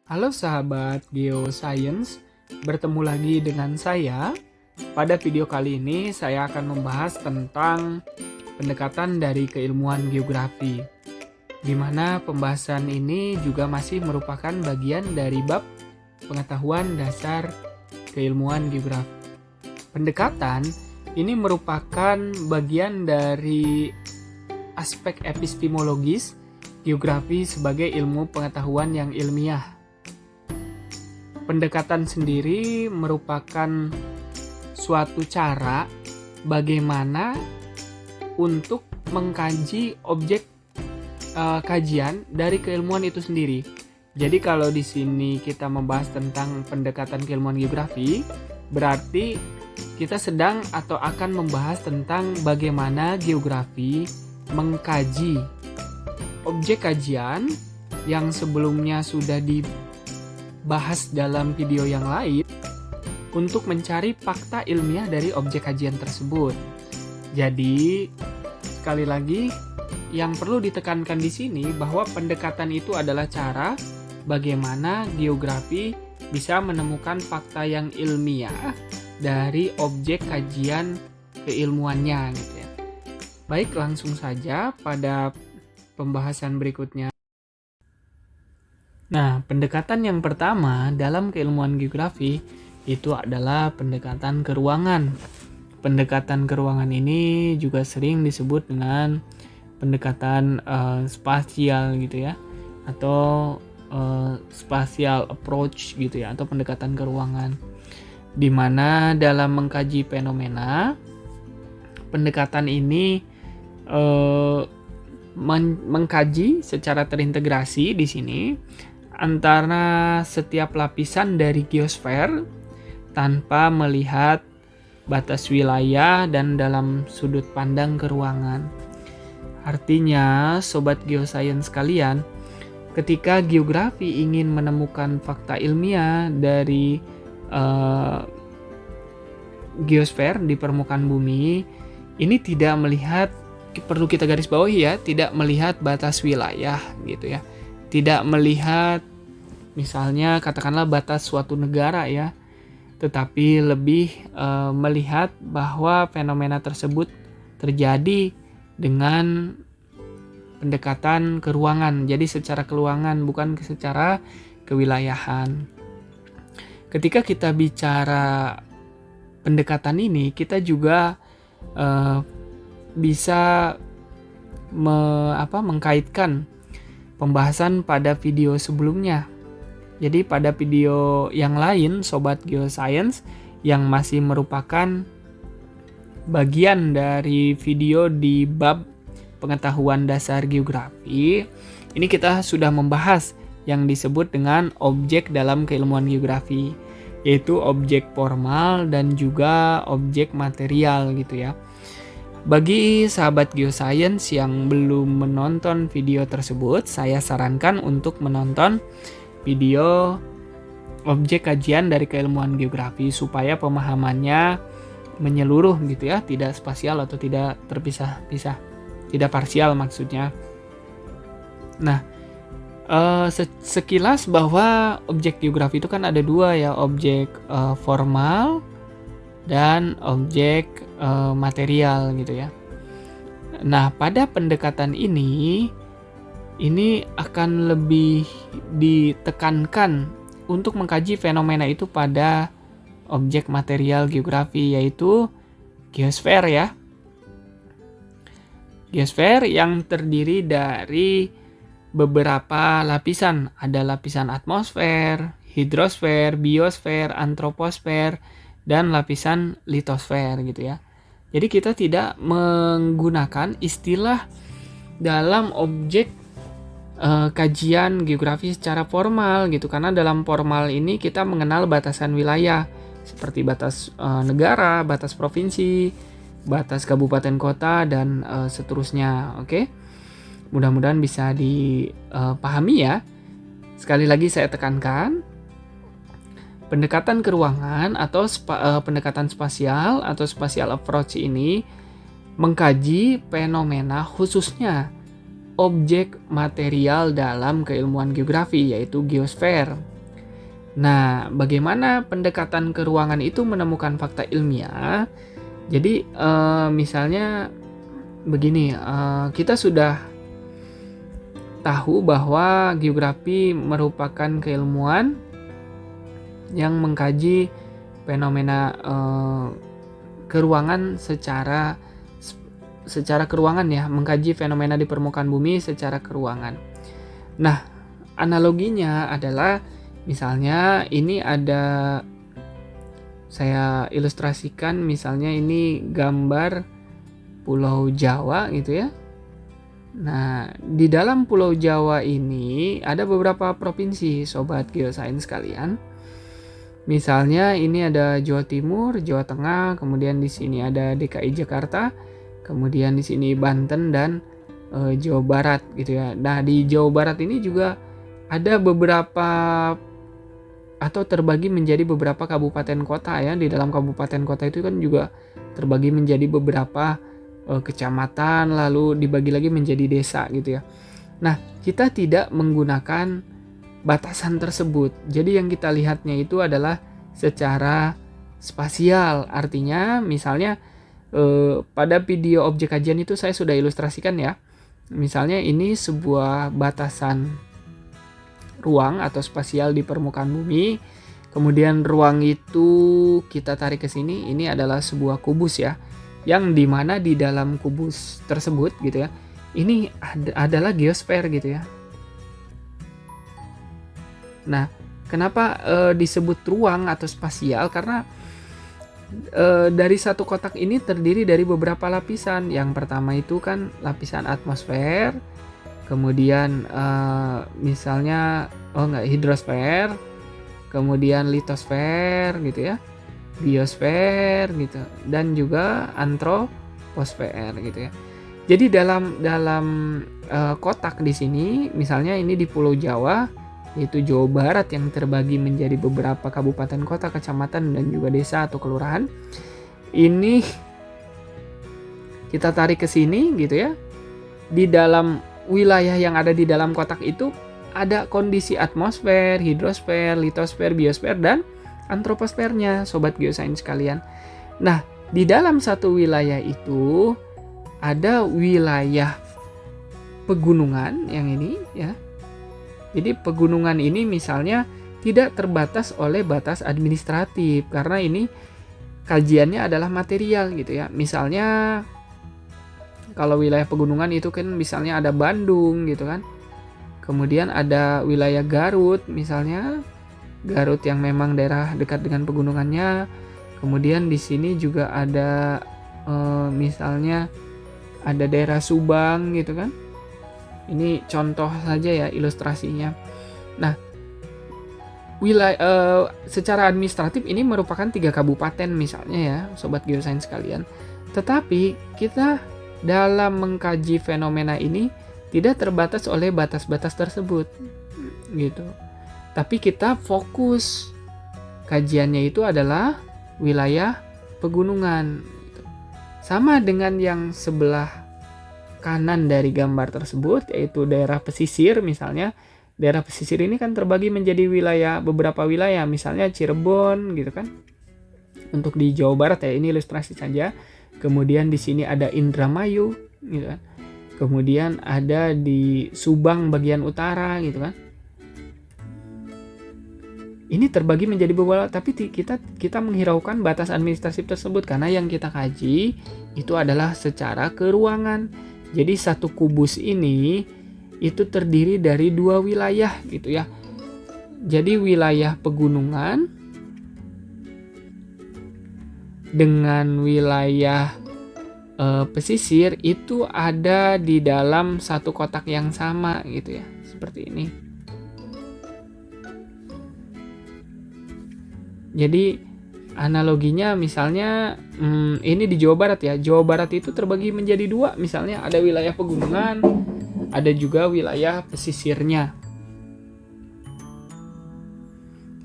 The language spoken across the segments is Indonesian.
Halo sahabat Geoscience, bertemu lagi dengan saya. Pada video kali ini saya akan membahas tentang pendekatan dari keilmuan geografi, di mana pembahasan ini juga masih merupakan bagian dari bab pengetahuan dasar keilmuan geografi. Pendekatan ini merupakan bagian dari aspek epistemologis geografi sebagai ilmu pengetahuan yang ilmiah. Pendekatan sendiri merupakan suatu cara bagaimana untuk mengkaji objek kajian dari keilmuan itu sendiri. Jadi kalau di sini kita membahas tentang pendekatan keilmuan geografi, berarti kita sedang atau akan membahas tentang bagaimana geografi mengkaji objek kajian yang sebelumnya sudah dibahas dalam video yang lain untuk mencari fakta ilmiah dari objek kajian tersebut. Jadi, sekali lagi yang perlu ditekankan di sini bahwa pendekatan itu adalah cara bagaimana geografi bisa menemukan fakta yang ilmiah dari objek kajian keilmuannya gitu ya. Baik, langsung saja pada pembahasan berikutnya. Nah, pendekatan yang pertama dalam keilmuan geografi itu adalah pendekatan ke ruangan. Pendekatan ke ruangan ini juga sering disebut dengan pendekatan spasial gitu ya, atau spatial approach gitu ya, atau pendekatan ke ruangan. Di mana dalam mengkaji fenomena, pendekatan ini mengkaji secara terintegrasi di sini antara setiap lapisan dari geosfer tanpa melihat batas wilayah dan dalam sudut pandang ke ruangan. Artinya, sobat geoscience sekalian, ketika geografi ingin menemukan fakta ilmiah dari geosfer di permukaan bumi, ini tidak melihat, perlu kita garis bawahi ya, tidak melihat batas wilayah gitu ya. Tidak melihat misalnya katakanlah batas suatu negara ya, tetapi lebih melihat bahwa fenomena tersebut terjadi dengan pendekatan ke ruangan. Jadi secara keruangan, bukan secara kewilayahan. Ketika kita bicara pendekatan ini, kita juga bisa mengkaitkan pembahasan pada video sebelumnya. Jadi pada video yang lain, Sobat Geoscience, yang masih merupakan bagian dari video di bab pengetahuan dasar geografi, ini kita sudah membahas yang disebut dengan objek dalam keilmuan geografi, yaitu objek formal dan juga objek material gitu ya. Bagi sahabat geoscience yang belum menonton video tersebut, saya sarankan untuk menonton video objek kajian dari keilmuan geografi supaya pemahamannya menyeluruh gitu ya, tidak spasial atau tidak terpisah-pisah, tidak parsial maksudnya. Nah, sekilas bahwa objek geografi itu kan ada dua ya, objek formal dan objek material gitu ya. Nah, pada pendekatan ini akan lebih ditekankan untuk mengkaji fenomena itu pada objek material geografi, yaitu geosfer ya. Geosfer yang terdiri dari beberapa lapisan. Ada lapisan atmosfer, hidrosfer, biosfer, antroposfer, dan lapisan litosfer gitu ya. Jadi kita tidak menggunakan istilah dalam objek kajian geografi secara formal gitu, karena dalam formal ini kita mengenal batasan wilayah seperti batas negara, batas provinsi, batas kabupaten kota, dan seterusnya. Oke, mudah-mudahan bisa dipahami ya. Sekali lagi saya tekankan, pendekatan ke ruangan atau pendekatan spasial atau spatial approach ini mengkaji fenomena khususnya objek material dalam keilmuan geografi, yaitu geosfer. Nah, bagaimana pendekatan ke ruangan itu menemukan fakta ilmiah? Jadi, misalnya begini, kita sudah tahu bahwa geografi merupakan keilmuan yang mengkaji fenomena keruangan secara keruangan ya, mengkaji fenomena di permukaan bumi secara keruangan. Nah, analoginya adalah misalnya ini ada, saya ilustrasikan, misalnya ini gambar Pulau Jawa gitu ya. Nah, di dalam Pulau Jawa ini ada beberapa provinsi, sobat geosains kalian. Misalnya ini ada Jawa Timur, Jawa Tengah, kemudian di sini ada DKI Jakarta, kemudian di sini Banten dan Jawa Barat gitu ya. Nah, di Jawa Barat ini juga ada beberapa atau terbagi menjadi beberapa kabupaten kota ya. Di dalam kabupaten kota itu kan juga terbagi menjadi beberapa kecamatan, lalu dibagi lagi menjadi desa gitu ya. Nah, kita tidak menggunakan batasan tersebut. Jadi yang kita lihatnya itu adalah secara spasial. Artinya misalnya pada video objek kajian itu saya sudah ilustrasikan ya. Misalnya ini sebuah batasan ruang atau spasial di permukaan bumi. Kemudian ruang itu kita tarik ke sini, ini adalah sebuah kubus ya. Yang dimana di dalam kubus tersebut gitu ya, ini adalah geosfer gitu ya. Nah, kenapa disebut ruang atau spasial? Karena dari satu kotak ini terdiri dari beberapa lapisan. Yang pertama itu kan lapisan atmosfer, kemudian misalnya hidrosfer, kemudian litosfer gitu ya, biosfer gitu, dan juga antroposfer gitu ya. Jadi dalam kotak di sini, misalnya ini di Pulau Jawa, yaitu Jawa Barat yang terbagi menjadi beberapa kabupaten kota, kecamatan, dan juga desa atau kelurahan. Ini kita tarik ke sini gitu ya. Di dalam wilayah yang ada di dalam kotak itu ada kondisi atmosfer, hidrosfer, litosfer, biosfer, dan antroposfernya, sobat geosains sekalian. Nah, di dalam satu wilayah itu ada wilayah pegunungan yang ini ya. Jadi pegunungan ini misalnya tidak terbatas oleh batas administratif karena ini kajiannya adalah material gitu ya. Misalnya kalau wilayah pegunungan itu kan misalnya ada Bandung gitu kan. Kemudian ada wilayah Garut misalnya. Garut yang memang daerah dekat dengan pegunungannya. Kemudian di sini juga ada misalnya ada daerah Subang gitu kan. Ini contoh saja ya ilustrasinya. Nah, wilayah secara administratif ini merupakan 3 kabupaten misalnya ya, sobat geosains sekalian. Tetapi kita dalam mengkaji fenomena ini tidak terbatas oleh batas-batas tersebut gitu. Tapi kita fokus kajiannya itu adalah wilayah pegunungan. Sama dengan yang sebelah kanan dari gambar tersebut, yaitu daerah pesisir misalnya. Daerah pesisir ini kan terbagi menjadi beberapa wilayah, misalnya Cirebon gitu kan. Untuk di Jawa Barat ya, ini ilustrasi saja. Kemudian di sini ada Indramayu gitu kan. Kemudian ada di Subang bagian utara gitu kan. Ini terbagi menjadi beberapa, tapi kita menghiraukan batas administratif tersebut karena yang kita kaji itu adalah secara keruangan. Jadi satu kubus ini itu terdiri dari 2 wilayah gitu ya. Jadi wilayah pegunungan dengan wilayah pesisir itu ada di dalam satu kotak yang sama gitu ya, seperti ini. Jadi analoginya misalnya ini di Jawa Barat ya. Jawa Barat itu terbagi menjadi 2, misalnya ada wilayah pegunungan, ada juga wilayah pesisirnya.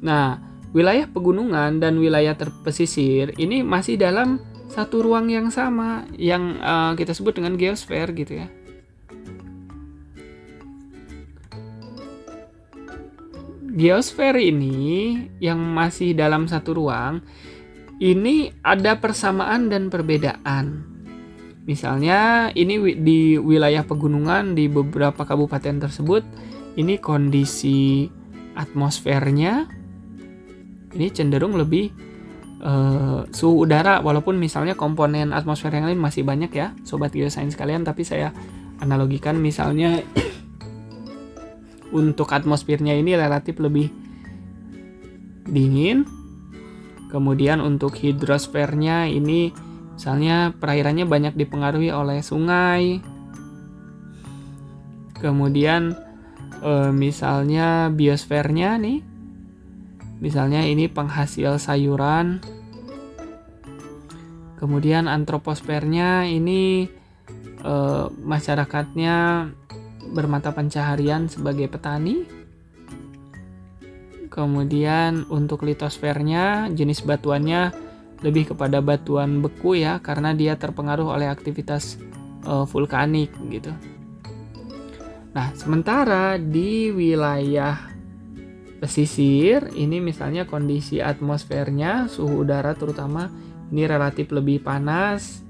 Nah, wilayah pegunungan dan wilayah pesisir ini masih dalam satu ruang yang sama yang kita sebut dengan geosfer gitu ya. geosfer ini yang masih dalam satu ruang, ini ada persamaan dan perbedaan. Misalnya ini di wilayah pegunungan di beberapa kabupaten tersebut, ini kondisi atmosfernya ini cenderung lebih suhu udara, walaupun misalnya komponen atmosfer yang lain masih banyak ya sobat geosains kalian, tapi saya analogikan misalnya untuk atmosfernya ini relatif lebih dingin. Kemudian untuk hidrosfernya ini misalnya perairannya banyak dipengaruhi oleh sungai. Kemudian misalnya biosfernya nih, misalnya ini penghasil sayuran. Kemudian antroposfernya ini masyarakatnya bermata pencaharian sebagai petani. Kemudian untuk litosfernya, jenis batuannya lebih kepada batuan beku ya, karena dia terpengaruh oleh aktivitas vulkanik gitu. Nah, sementara di wilayah pesisir ini misalnya kondisi atmosfernya, suhu udara terutama ini relatif lebih panas.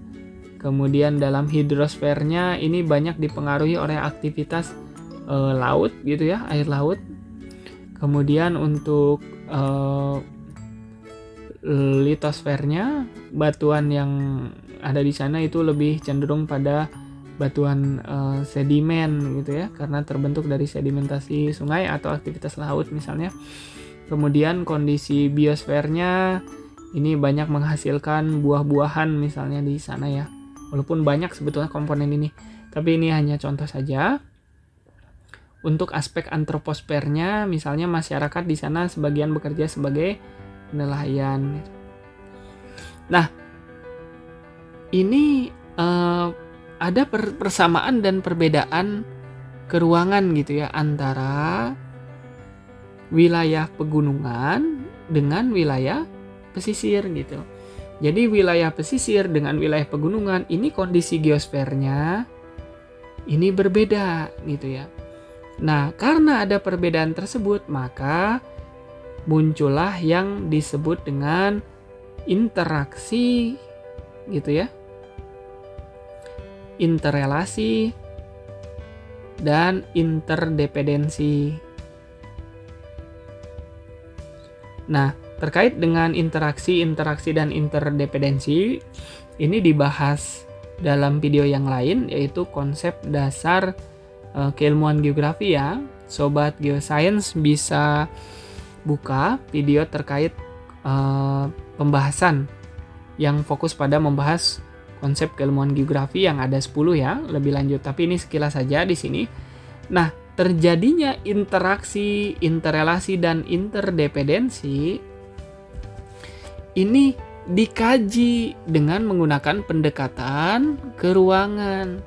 Kemudian dalam hidrosfernya ini banyak dipengaruhi oleh aktivitas laut gitu ya, air laut. Kemudian untuk litosfernya, batuan yang ada di sana itu lebih cenderung pada batuan sedimen gitu ya, karena terbentuk dari sedimentasi sungai atau aktivitas laut misalnya. Kemudian kondisi biosfernya ini banyak menghasilkan buah-buahan misalnya di sana ya, walaupun banyak sebetulnya komponen ini, tapi ini hanya contoh saja. Untuk aspek antroposfernya, misalnya masyarakat di sana sebagian bekerja sebagai nelayan. Nah, ini ada persamaan dan perbedaan keruangan gitu ya antara wilayah pegunungan dengan wilayah pesisir gitu. Jadi wilayah pesisir dengan wilayah pegunungan ini kondisi geosfernya ini berbeda gitu ya. Nah, karena ada perbedaan tersebut, maka muncullah yang disebut dengan interaksi gitu ya. Interrelasi dan interdependensi. Nah, terkait dengan interaksi dan interdependensi, ini dibahas dalam video yang lain, yaitu konsep dasar keilmuan geografi ya. Sobat Geoscience bisa buka video terkait pembahasan yang fokus pada membahas konsep keilmuan geografi yang ada 10 ya, lebih lanjut. Tapi ini sekilas saja di sini. Nah, terjadinya interaksi, interrelasi, dan interdependensi ini dikaji dengan menggunakan pendekatan keruangan.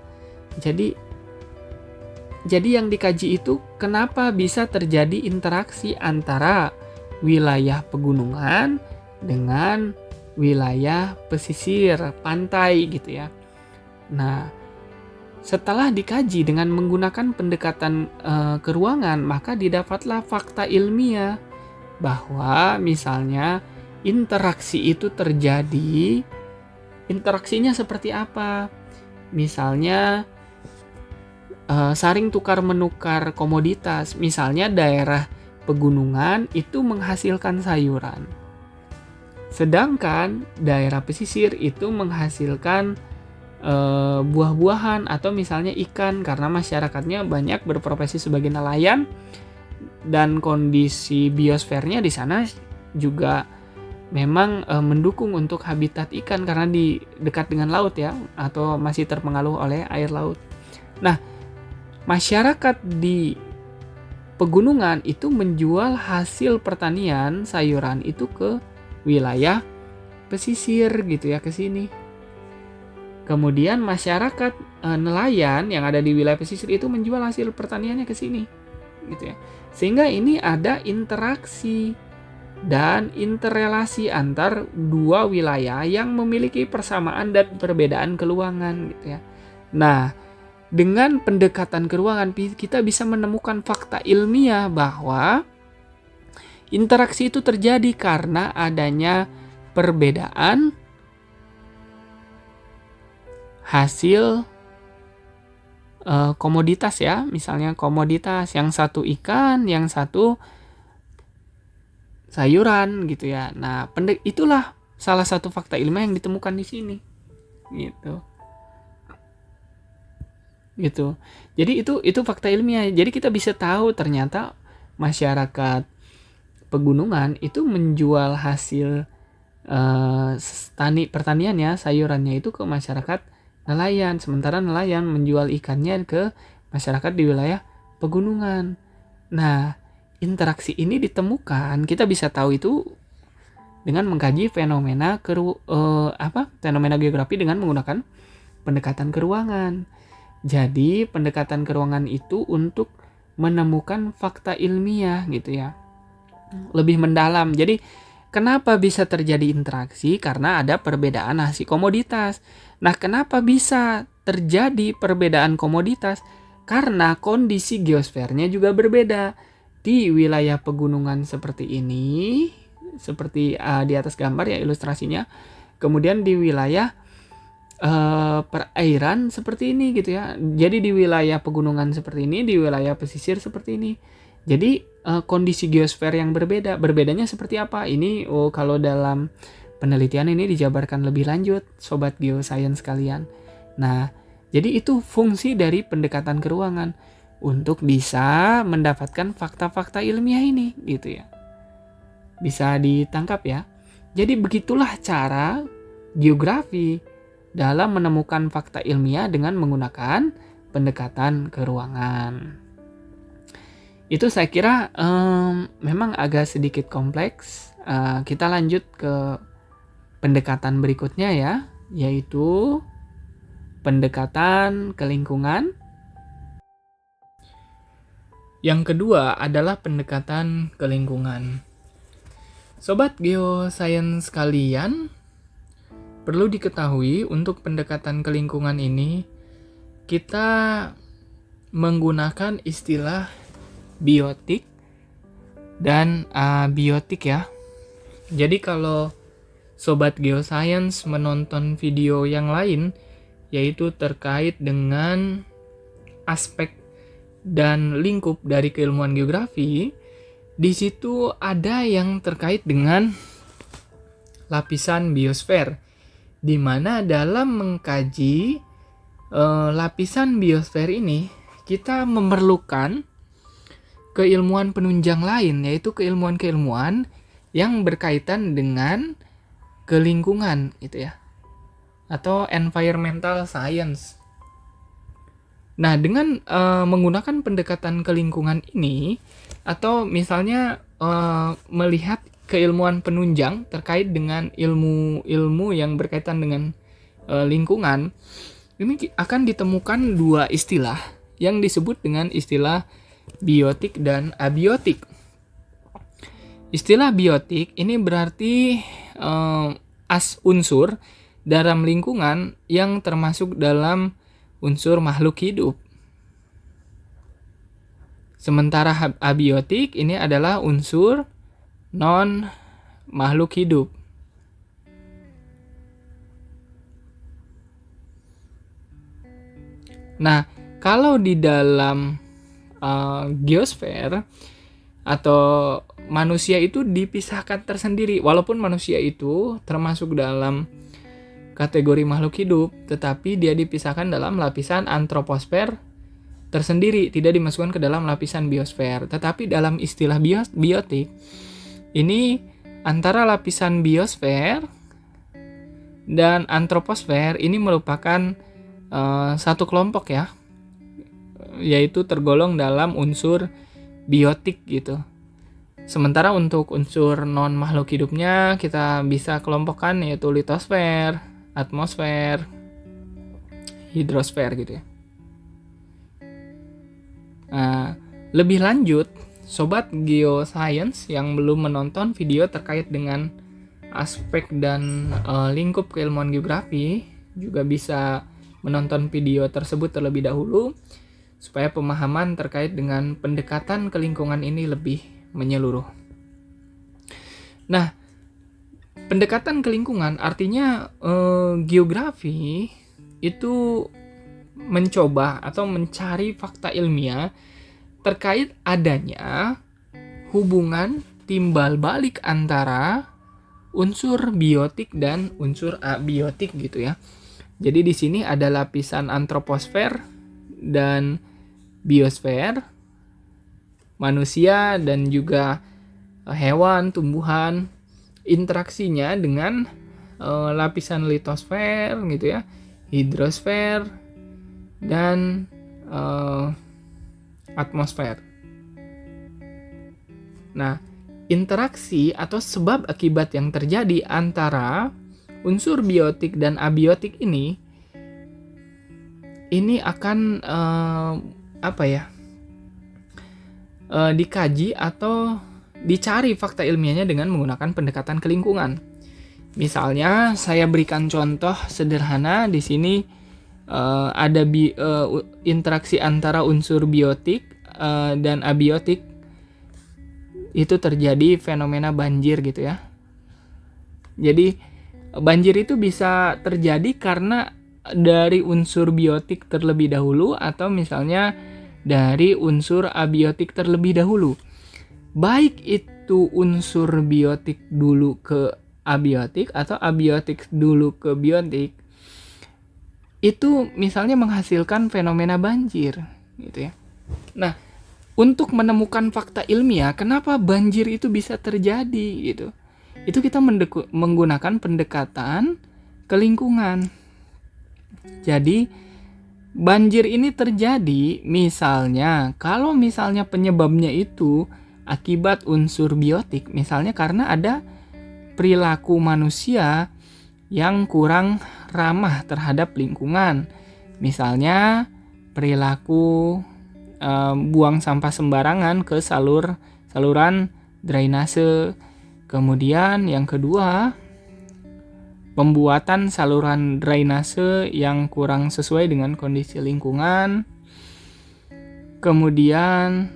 Jadi yang dikaji itu kenapa bisa terjadi interaksi antara wilayah pegunungan dengan wilayah pesisir pantai gitu ya. Nah, setelah dikaji dengan menggunakan pendekatan keruangan, maka didapatlah fakta ilmiah bahwa misalnya interaksi itu terjadi. Interaksinya seperti apa? Misalnya saring tukar menukar komoditas. Misalnya daerah pegunungan itu menghasilkan sayuran, sedangkan daerah pesisir itu menghasilkan buah-buahan atau misalnya ikan, karena masyarakatnya banyak berprofesi sebagai nelayan dan kondisi biosfernya di sana juga memang mendukung untuk habitat ikan karena di dekat dengan laut ya, atau masih terpengaruh oleh air laut. Nah, masyarakat di pegunungan itu menjual hasil pertanian sayuran itu ke wilayah pesisir gitu ya, ke sini. Kemudian masyarakat nelayan yang ada di wilayah pesisir itu menjual hasil pertaniannya ke sini gitu ya. Sehingga ini ada interaksi dan interrelasi antar dua wilayah yang memiliki persamaan dan perbedaan keluangan gitu ya. Nah, dengan pendekatan keruangan kita bisa menemukan fakta ilmiah bahwa Interaksi itu terjadi karena adanya perbedaan hasil komoditas ya. Misalnya komoditas, yang satu ikan, yang satu sayuran gitu ya. Nah, itulah salah satu fakta ilmiah yang ditemukan di sini. Gitu. Jadi itu fakta ilmiah. Jadi kita bisa tahu ternyata masyarakat pegunungan itu menjual hasil pertanian ya, sayurannya itu ke masyarakat nelayan, sementara nelayan menjual ikannya ke masyarakat di wilayah pegunungan. Nah, interaksi ini ditemukan, kita bisa tahu itu dengan mengkaji fenomena fenomena geografi dengan menggunakan pendekatan keruangan. Jadi, pendekatan keruangan itu untuk menemukan fakta ilmiah gitu ya. Lebih mendalam. Jadi, kenapa bisa terjadi interaksi? Karena ada perbedaan hasil komoditas. Nah, kenapa bisa terjadi perbedaan komoditas? Karena kondisi geosfernya juga berbeda. Di wilayah pegunungan seperti ini, seperti di atas gambar ya ilustrasinya. Kemudian di wilayah perairan seperti ini gitu ya. Jadi di wilayah pegunungan seperti ini, di wilayah pesisir seperti ini. Jadi kondisi geosfer yang berbeda. Berbedanya seperti apa? Ini kalau dalam penelitian ini dijabarkan lebih lanjut, sobat geoscience kalian. Nah, jadi itu fungsi dari pendekatan keruangan untuk bisa mendapatkan fakta-fakta ilmiah ini gitu ya. Bisa ditangkap ya. Jadi begitulah cara geografi dalam menemukan fakta ilmiah dengan menggunakan pendekatan keruangan. Itu saya kira memang agak sedikit kompleks. Kita lanjut ke pendekatan berikutnya ya, yaitu pendekatan ke lingkungan. Yang kedua adalah pendekatan ke lingkungan. Sobat geoscience kalian, perlu diketahui untuk pendekatan ke lingkungan ini, kita menggunakan istilah biotik dan abiotik ya. Jadi kalau sobat geoscience menonton video yang lain, yaitu terkait dengan aspek dan lingkup dari keilmuan geografi, di situ ada yang terkait dengan lapisan biosfer, di mana dalam mengkaji lapisan biosfer ini kita memerlukan keilmuan penunjang lain, yaitu keilmuan-keilmuan yang berkaitan dengan kelingkungan gitu ya, atau environmental science. Nah, dengan menggunakan pendekatan ke lingkungan ini, atau misalnya melihat keilmuan penunjang terkait dengan ilmu-ilmu yang berkaitan dengan lingkungan, ini akan ditemukan dua istilah yang disebut dengan istilah biotik dan abiotik. Istilah biotik ini berarti unsur dalam lingkungan yang termasuk dalam unsur makhluk hidup. Sementara abiotik ini adalah unsur non makhluk hidup. Nah, kalau di dalam geosfer atau manusia itu dipisahkan tersendiri, walaupun manusia itu termasuk dalam kategori makhluk hidup, tetapi dia dipisahkan dalam lapisan antroposfer tersendiri, tidak dimasukkan ke dalam lapisan biosfer. Tetapi dalam istilah biotik, ini antara lapisan biosfer dan antroposfer ini merupakan satu kelompok ya, yaitu tergolong dalam unsur biotik gitu. Sementara untuk unsur non makhluk hidupnya kita bisa kelompokkan, yaitu litosfer, atmosfer, hidrosfer gitu ya. Nah, lebih lanjut, sobat geoscience yang belum menonton video terkait dengan aspek dan lingkup keilmuan geografi juga bisa menonton video tersebut terlebih dahulu supaya pemahaman terkait dengan pendekatan ke lingkungan ini lebih menyeluruh. Nah, pendekatan ke lingkungan artinya geografi itu mencoba atau mencari fakta ilmiah terkait adanya hubungan timbal balik antara unsur biotik dan unsur abiotik gitu ya. Jadi di sini ada lapisan antroposfer dan biosfer, manusia dan juga hewan, tumbuhan, interaksinya dengan lapisan litosfer gitu ya, hidrosfer dan atmosfer. Nah, interaksi atau sebab akibat yang terjadi antara unsur biotik dan abiotik ini akan dikaji atau dicari fakta ilmiahnya dengan menggunakan pendekatan ke lingkungan. Misalnya, saya berikan contoh sederhana di sini ada interaksi antara unsur biotik dan abiotik. Itu terjadi fenomena banjir gitu ya. Jadi banjir itu bisa terjadi karena dari unsur biotik terlebih dahulu atau misalnya dari unsur abiotik terlebih dahulu. Baik itu unsur biotik dulu ke abiotik atau abiotik dulu ke biotik, itu misalnya menghasilkan fenomena banjir gitu ya. Nah, untuk menemukan fakta ilmiah kenapa banjir itu bisa terjadi gitu, itu kita menggunakan pendekatan ke lingkungan. Jadi banjir ini terjadi misalnya kalau misalnya penyebabnya itu akibat unsur biotik, misalnya karena ada perilaku manusia yang kurang ramah terhadap lingkungan. Misalnya perilaku buang sampah sembarangan ke saluran drainase. Kemudian yang kedua, pembuatan saluran drainase yang kurang sesuai dengan kondisi lingkungan. Kemudian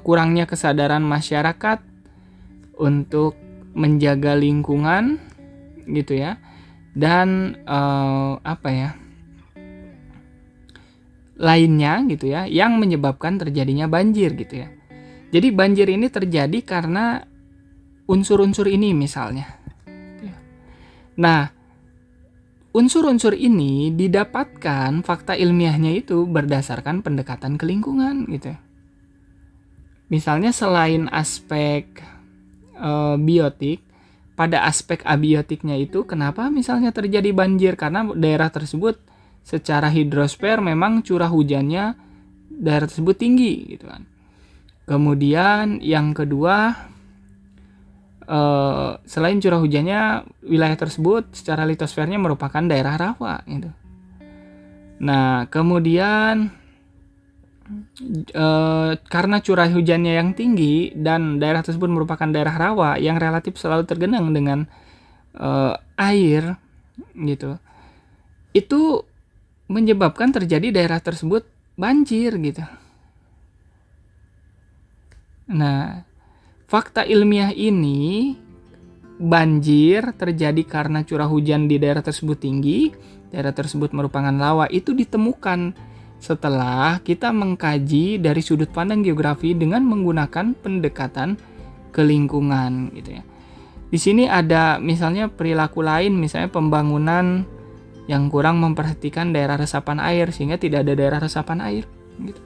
kurangnya kesadaran masyarakat untuk menjaga lingkungan gitu ya. Dan lainnya gitu ya, yang menyebabkan terjadinya banjir gitu ya. Jadi banjir ini terjadi karena unsur-unsur ini misalnya. Nah, unsur-unsur ini didapatkan fakta ilmiahnya itu berdasarkan pendekatan ke lingkungan gitu. Misalnya selain aspek biotik, pada aspek abiotiknya itu kenapa misalnya terjadi banjir? Karena daerah tersebut secara hidrosfer memang curah hujannya daerah tersebut tinggi gitu kan. Kemudian yang kedua, selain curah hujannya, wilayah tersebut secara litosfernya merupakan daerah rawa gitu. Nah, kemudian karena curah hujannya yang tinggi dan daerah tersebut merupakan daerah rawa yang relatif selalu tergenang dengan air gitu, itu menyebabkan terjadi daerah tersebut banjir gitu. Nah, fakta ilmiah ini, banjir terjadi karena curah hujan di daerah tersebut tinggi, daerah tersebut merupakan rawa, itu ditemukan setelah kita mengkaji dari sudut pandang geografi dengan menggunakan pendekatan ke lingkungan gitu ya. Di sini ada misalnya perilaku lain, misalnya pembangunan yang kurang memperhatikan daerah resapan air sehingga tidak ada daerah resapan air gitu.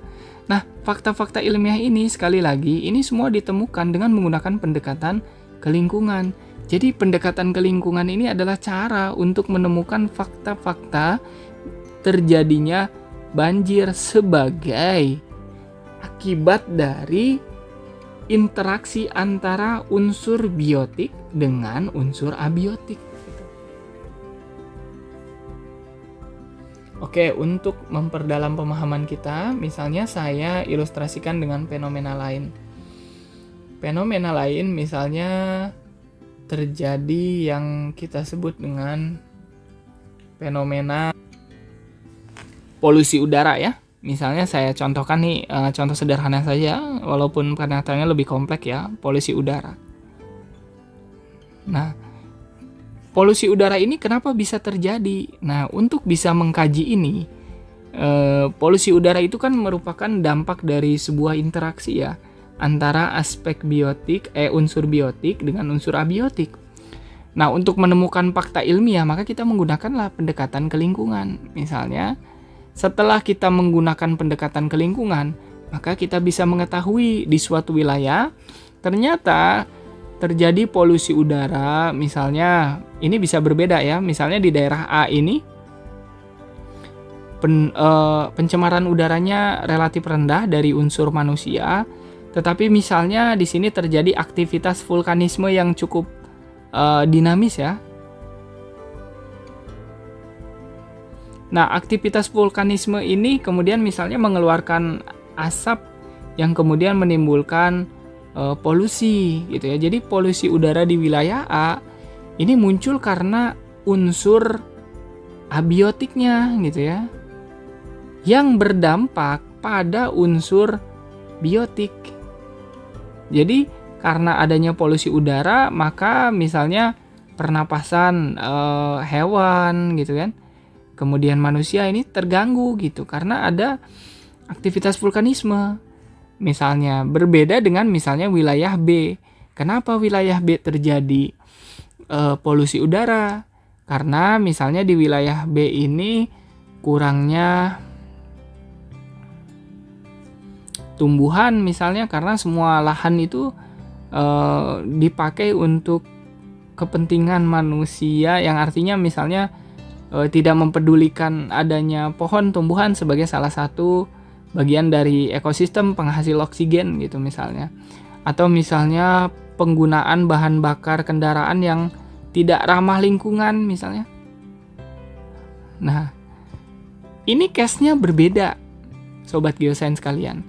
Nah, fakta-fakta ilmiah ini sekali lagi ini semua ditemukan dengan menggunakan pendekatan ke lingkungan. Jadi pendekatan ke lingkungan ini adalah cara untuk menemukan fakta-fakta terjadinya banjir sebagai akibat dari interaksi antara unsur biotik dengan unsur abiotik. Oke, untuk memperdalam pemahaman kita, misalnya saya ilustrasikan dengan fenomena lain. Fenomena lain misalnya terjadi yang kita sebut dengan fenomena polusi udara ya. Misalnya saya contohkan nih, contoh sederhana saja, walaupun penyataannya lebih kompleks ya, polusi udara. Nah, polusi udara ini kenapa bisa terjadi? Nah, untuk bisa mengkaji ini, polusi udara itu kan merupakan dampak dari sebuah interaksi ya antara aspek unsur biotik dengan unsur abiotik. Nah, untuk menemukan fakta ilmiah maka kita menggunakanlah pendekatan ke lingkungan. Misalnya, setelah kita menggunakan pendekatan ke lingkungan, maka kita bisa mengetahui di suatu wilayah ternyata terjadi polusi udara. Misalnya, ini bisa berbeda ya. Misalnya di daerah A ini pencemaran udaranya relatif rendah dari unsur manusia, tetapi misalnya di sini terjadi aktivitas vulkanisme yang cukup dinamis ya. Nah, aktivitas vulkanisme ini kemudian misalnya mengeluarkan asap yang kemudian menimbulkan polusi gitu ya. Jadi polusi udara di wilayah A ini muncul karena unsur abiotiknya gitu ya, yang berdampak pada unsur biotik. Jadi karena adanya polusi udara, maka misalnya pernapasan hewan gitu kan, kemudian manusia ini terganggu gitu karena ada aktivitas vulkanisme. Misalnya berbeda dengan misalnya wilayah B. Kenapa wilayah B terjadi polusi udara? Karena misalnya di wilayah B ini kurangnya tumbuhan misalnya, karena semua lahan itu dipakai untuk kepentingan manusia, yang artinya misalnya tidak mempedulikan adanya pohon tumbuhan sebagai salah satu bagian dari ekosistem penghasil oksigen gitu misalnya. Atau misalnya penggunaan bahan bakar kendaraan yang tidak ramah lingkungan misalnya. Nah, ini case-nya berbeda Sobat Geosains kalian.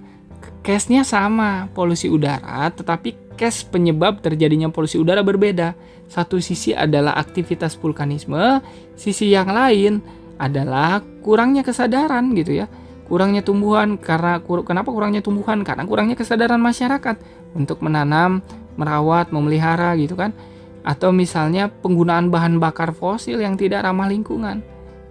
Case-nya sama, polusi udara, tetapi case penyebab terjadinya polusi udara berbeda. Satu sisi adalah aktivitas vulkanisme, sisi yang lain adalah kurangnya kesadaran gitu ya. Kurangnya tumbuhan. Kenapa kurangnya tumbuhan? Karena kurangnya kesadaran masyarakat untuk menanam, merawat, memelihara gitu kan. Atau misalnya penggunaan bahan bakar fosil yang tidak ramah lingkungan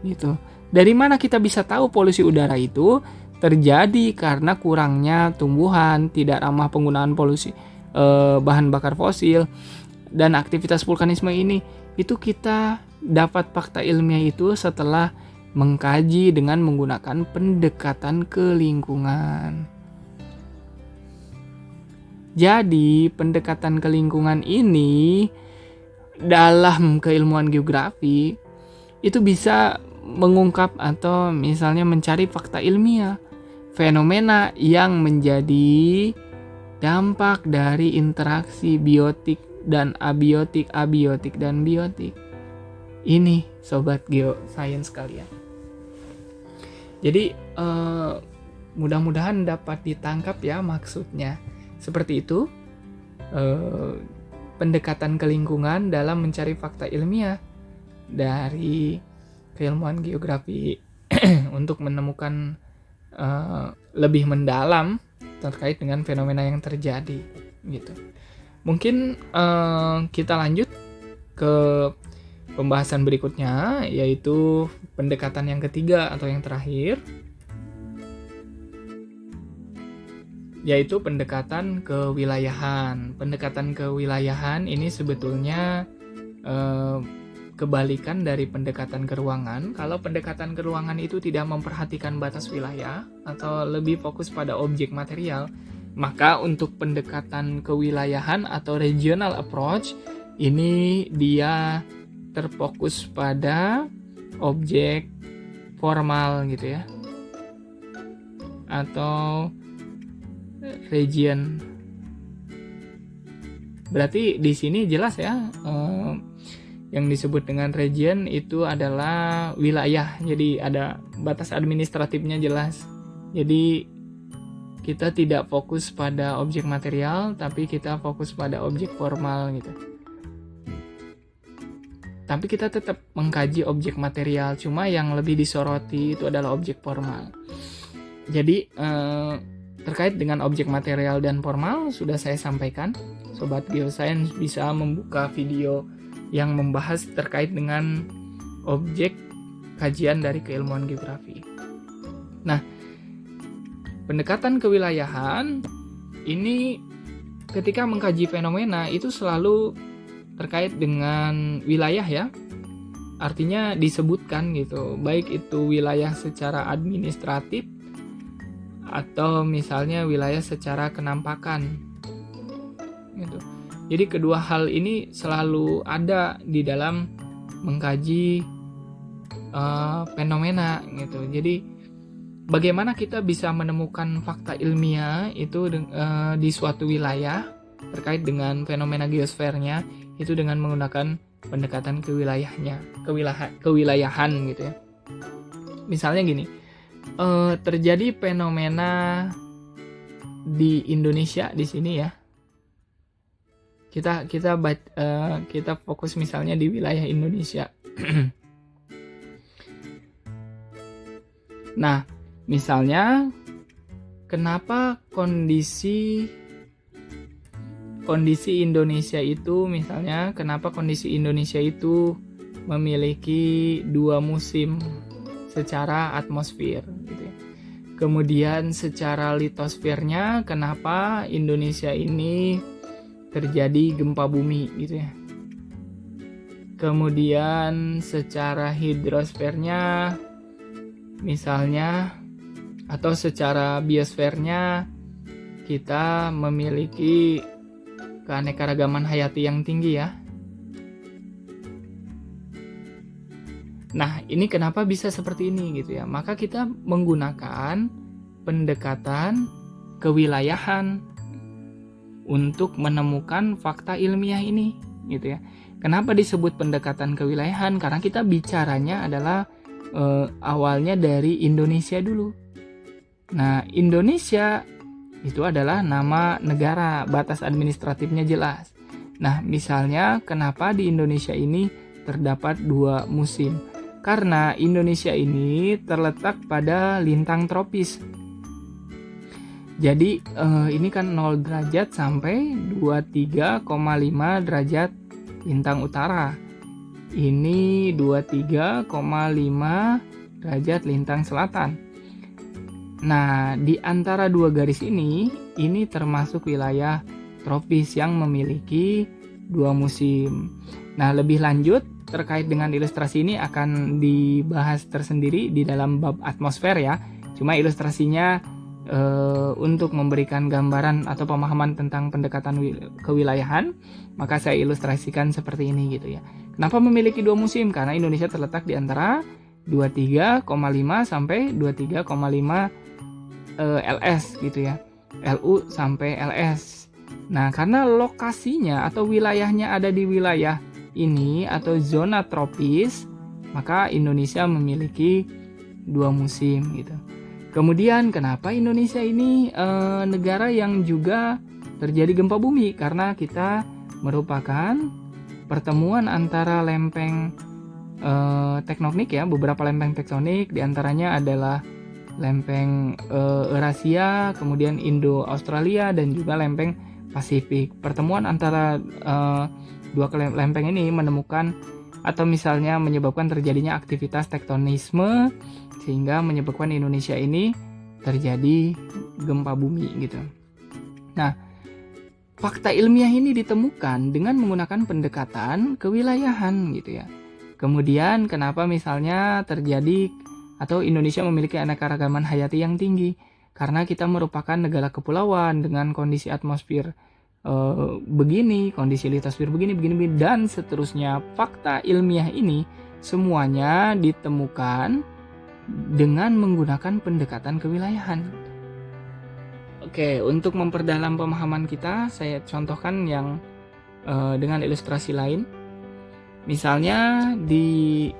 gitu. Dari mana kita bisa tahu polusi udara itu terjadi karena kurangnya tumbuhan, tidak ramah penggunaan bahan bakar fosil, dan aktivitas vulkanisme ini. Itu kita dapat fakta ilmiah itu setelah mengkaji dengan menggunakan pendekatan ke lingkungan. Jadi pendekatan ke lingkungan ini dalam keilmuan geografi itu bisa mengungkap atau misalnya mencari fakta ilmiah, fenomena yang menjadi dampak dari interaksi biotik dan abiotik, abiotik dan biotik. Ini Sobat Geoscience kalian. Jadi mudah-mudahan dapat ditangkap ya maksudnya. Seperti itu pendekatan ke lingkungan dalam mencari fakta ilmiah dari keilmuan geografi untuk menemukan lebih mendalam terkait dengan fenomena yang terjadi gitu. Mungkin kita lanjut ke pembahasan berikutnya, yaitu pendekatan yang ketiga atau yang terakhir, yaitu pendekatan kewilayahan. Pendekatan kewilayahan ini sebetulnya kebalikan dari pendekatan ke ruangan. Kalau pendekatan ke ruangan itu tidak memperhatikan batas wilayah atau lebih fokus pada objek material, maka untuk pendekatan kewilayahan atau regional approach ini dia terfokus pada objek formal gitu ya, atau region. Berarti di sini jelas ya, yang disebut dengan region itu adalah wilayah. Jadi ada batas administratifnya jelas. Jadi kita tidak fokus pada objek material, tapi kita fokus pada objek formal gitu. Tapi kita tetap mengkaji objek material, cuma yang lebih disoroti itu adalah objek formal. Jadi terkait dengan objek material dan formal sudah saya sampaikan. Sobat Geoscience bisa membuka video yang membahas terkait dengan objek kajian dari keilmuan geografi. Nah, pendekatan kewilayahan ini ketika mengkaji fenomena itu selalu terkait dengan wilayah ya. Artinya disebutkan gitu, baik itu wilayah secara administratif atau misalnya wilayah secara kenampakan gitu. Jadi kedua hal ini selalu ada di dalam mengkaji fenomena gitu. Jadi bagaimana kita bisa menemukan fakta ilmiah itu di suatu wilayah terkait dengan fenomena geosfernya itu dengan menggunakan pendekatan kewilayahan gitu ya. Misalnya gini, terjadi fenomena di Indonesia di sini ya. Kita fokus misalnya di wilayah Indonesia. Nah, misalnya kenapa kondisi Indonesia itu memiliki 2 musim secara atmosfer gitu ya. Kemudian secara litosfernya kenapa Indonesia ini terjadi gempa bumi gitu ya. Kemudian secara hidrosfernya misalnya atau secara biosfernya kita memiliki keanekaragaman hayati yang tinggi ya. Nah, ini kenapa bisa seperti ini gitu ya. Maka kita menggunakan pendekatan kewilayahan untuk menemukan fakta ilmiah ini gitu ya. Kenapa disebut pendekatan kewilayahan? Karena kita bicaranya adalah awalnya dari Indonesia dulu. Nah, Indonesia itu adalah nama negara, batas administratifnya jelas. Nah, misalnya kenapa di Indonesia ini terdapat 2 musim? Karena Indonesia ini terletak pada lintang tropis. Jadi ini kan 0 derajat sampai 23,5 derajat lintang utara. Ini 23,5 derajat lintang selatan. Nah, di antara 2 garis ini termasuk wilayah tropis yang memiliki 2 musim. Nah, lebih lanjut terkait dengan ilustrasi ini akan dibahas tersendiri di dalam bab atmosfer ya. Cuma ilustrasinya untuk memberikan gambaran atau pemahaman tentang pendekatan kewilayahan, maka saya ilustrasikan seperti ini gitu ya. Kenapa memiliki 2 musim? Karena Indonesia terletak di antara 23,5 sampai 23,5 LS gitu ya, LU sampai LS. Nah, karena lokasinya atau wilayahnya ada di wilayah ini atau zona tropis, maka Indonesia memiliki 2 musim gitu. Kemudian kenapa Indonesia ini negara yang juga terjadi gempa bumi? Karena kita merupakan pertemuan antara lempeng tektonik ya, beberapa lempeng tektonik, diantaranya adalah lempeng Eurasia, kemudian Indo-Australia, dan juga lempeng Pasifik. Pertemuan antara 2 lempeng ini menemukan atau misalnya menyebabkan terjadinya aktivitas tektonisme sehingga menyebabkan Indonesia ini terjadi gempa bumi gitu. Nah, fakta ilmiah ini ditemukan dengan menggunakan pendekatan kewilayahan gitu ya. Kemudian kenapa misalnya terjadi atau Indonesia memiliki keanekaragaman hayati yang tinggi? Karena kita merupakan negara kepulauan dengan kondisi atmosfer begini, kondisi litosfer begini, dan seterusnya. Fakta ilmiah ini semuanya ditemukan dengan menggunakan pendekatan kewilayahan. Oke, untuk memperdalam pemahaman kita, saya contohkan yang dengan ilustrasi lain. Misalnya di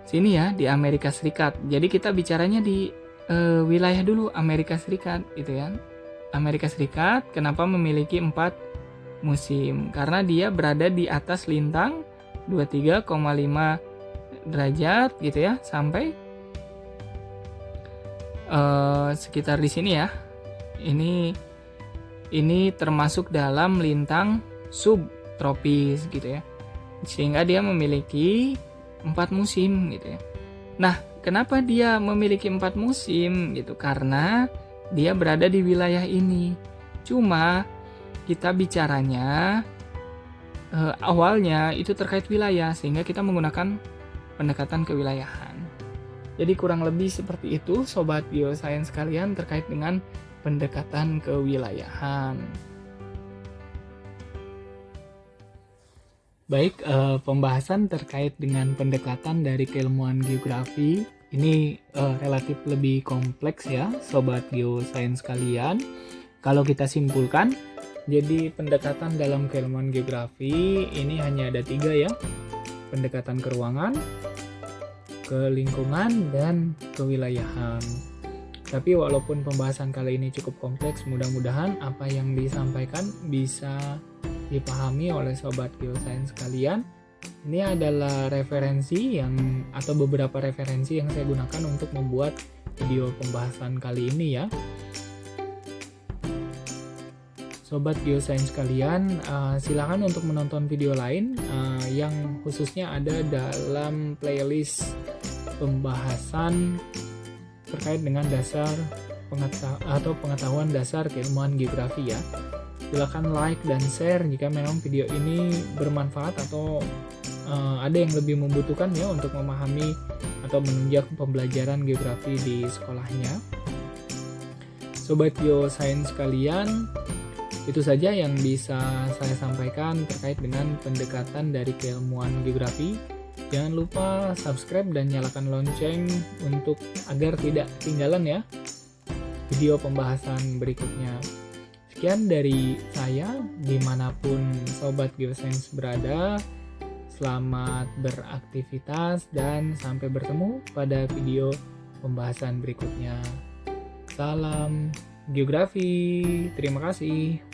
sini ya, di Amerika Serikat. Jadi kita bicaranya di wilayah dulu Amerika Serikat gitu ya. Amerika Serikat kenapa memiliki 4 musim? Karena dia berada di atas lintang 23,5 derajat gitu ya, sampai sekitar di sini ya. Ini termasuk dalam lintang tropis gitu ya. Sehingga dia memiliki 4 musim gitu ya. Nah, kenapa dia memiliki 4 musim gitu? Karena dia berada di wilayah ini. Cuma kita bicaranya awalnya itu terkait wilayah, sehingga kita menggunakan pendekatan kewilayahan. Jadi kurang lebih seperti itu Sobat Geosains sekalian terkait dengan pendekatan kewilayahan. Baik, pembahasan terkait dengan pendekatan dari keilmuan geografi ini relatif lebih kompleks ya Sobat Geosains sekalian. Kalau kita simpulkan, jadi pendekatan dalam keilmuan geografi ini hanya ada 3 ya. Pendekatan ke ruangan, ke lingkungan, dan kewilayahan. Tapi walaupun pembahasan kali ini cukup kompleks, mudah-mudahan apa yang disampaikan bisa dipahami oleh Sobat Geosains sekalian. Ini adalah referensi atau beberapa referensi yang saya gunakan untuk membuat video pembahasan kali ini ya. Sobat Geosains sekalian, silakan untuk menonton video lain yang khususnya ada dalam playlist pembahasan terkait dengan dasar pengetahuan dasar keilmuan geografi ya. Silakan like dan share jika memang video ini bermanfaat atau ada yang lebih membutuhkan ya untuk memahami atau menunjang pembelajaran geografi di sekolahnya. Sobat Geosains sekalian, itu saja yang bisa saya sampaikan terkait dengan pendekatan dari keilmuan geografi. Jangan lupa subscribe dan nyalakan lonceng untuk agar tidak ketinggalan ya video pembahasan berikutnya. Sekian dari saya, dimanapun Sobat Geosains berada. Selamat beraktivitas dan sampai bertemu pada video pembahasan berikutnya. Salam geografi, terima kasih.